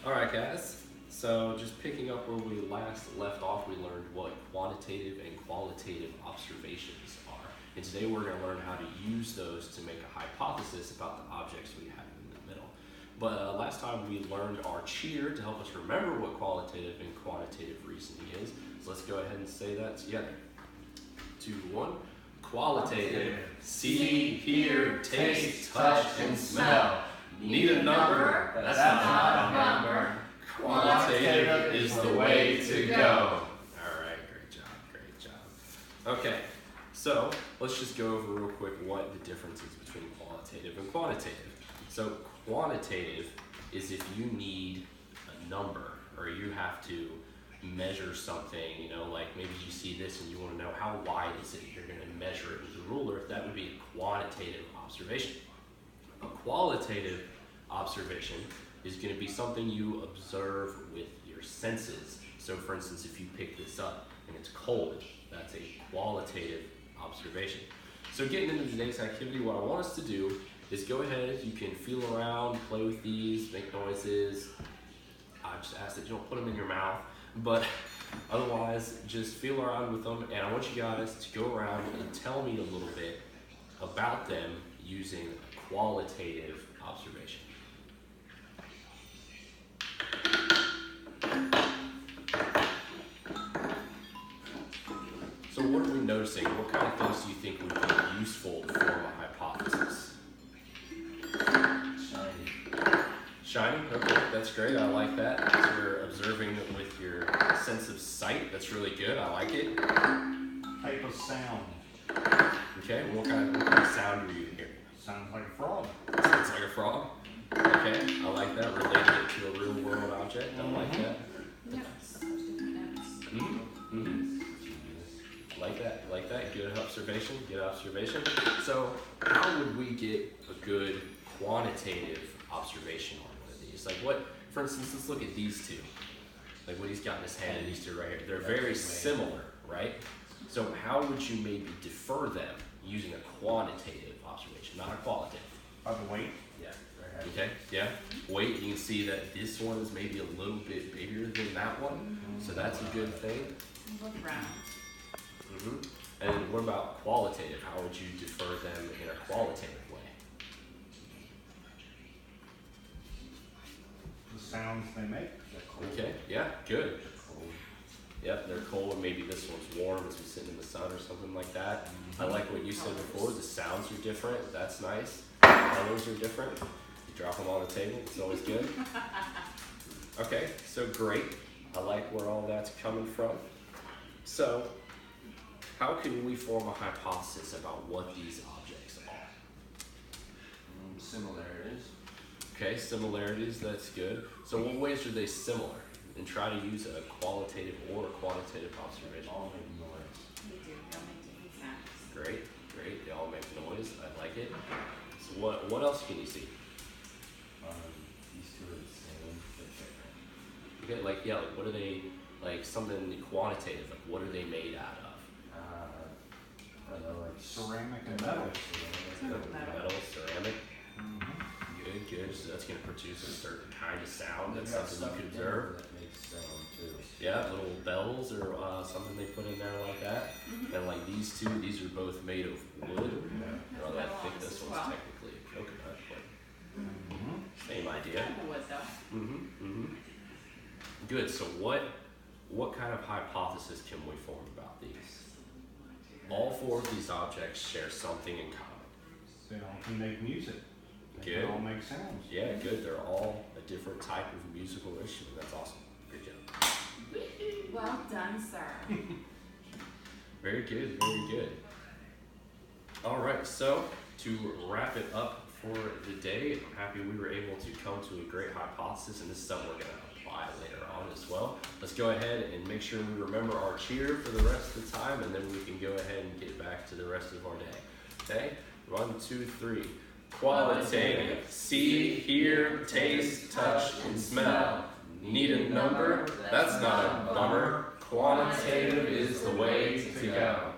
Alright guys, so just picking up where we last left off, we learned what quantitative and qualitative observations are. And today we're going to learn how to use those to make a hypothesis about the objects we have in the middle. But last time we learned our cheer to help us remember what qualitative and quantitative reasoning is. So let's go ahead and say that together. 2, 1. Qualitative. See, hear, taste, touch, and smell. Need a number? That's not a number. Quantitative is the way to go. Alright, great job, great job. Okay, so let's just go over real quick what the difference is between qualitative and quantitative. So quantitative is if you need a number or you have to measure something, like maybe you see this and you want to know how wide is it, you're going to measure it with a ruler, that would be a quantitative observation. A qualitative observation is going to be something you observe with your senses. So for instance, if you pick this up and it's cold, that's a qualitative observation. So getting into today's activity, what I want us to do is go ahead, you can feel around, play with these, make noises. I just ask that you don't put them in your mouth, but otherwise just feel around with them, and I want you guys to go around and tell me a little bit about them using a qualitative observation. So what are we noticing? What kind of things do you think would be useful to form a hypothesis? Shiny, okay, that's great, I like that. So you're observing with your sense of sight, that's really good, I like it. Type of sound. Okay, what kind of sound are you hearing? Sounds like a frog. Sounds like a frog? Okay, I like that, relating it to a real world object, I like that. Like that, good observation, good observation. So how would we get a good quantitative observation on one of these? Like what, for instance, let's look at these two. Like what he's got in his hand and these two right here. They're very similar, right? So how would you maybe defer them using a quantitative observation, not a qualitative? By the weight? Yeah. Okay, yeah. Weight, you can see that this one is maybe a little bit bigger than that one. So that's a good thing. Look around. And what about qualitative? How would you defer them in a qualitative way? The sounds they make. Okay, yeah, good. Yep, they're cold. Maybe this one's warm as we sit in the sun or something like that. I like what you said before. The sounds are different. That's nice. The colors are different. You drop them on the table. It's always good. Okay, so great. I like where all that's coming from. So, how can we form a hypothesis about what these objects are? Similarities. Okay, similarities, that's good. So what ways are they similar? And try to use a qualitative or a quantitative observation. All make noise. They do. They'll make different sounds. Great, great. They all make noise. I like it. So what else can you see? These two are the same, but different. Okay, like what are they, like something quantitative, like what are they made out of? I don't know, like Ceramic and metal. Metal, ceramic. Good. So that's going to produce a certain kind of sound. That's something you could observe. That makes sound too. Yeah, little bells or something they put in there like that. And like these two, these are both made of wood. I think this one's technically a coconut, but same idea. Kind of wood though. Good. So what kind of hypothesis can we form about these? All 4 of these objects share something in common. They all can make music. They Good. can all make sounds. Yeah, good. They're all a different type of musical instrument. That's awesome. Good job. Well done, sir. Very good, very good. All right, so to wrap it up for the day, I'm happy we were able to come to a great hypothesis, and this is something we're going to apply later on as well. Let's go ahead and make sure we remember our cheer for the rest of the time, and then we can go ahead and get back to the rest of our day. Okay? 1, 2, 3. Qualitative. See, hear, taste, touch, and smell. Need a number? That's not a bummer. Quantitative is the way to go.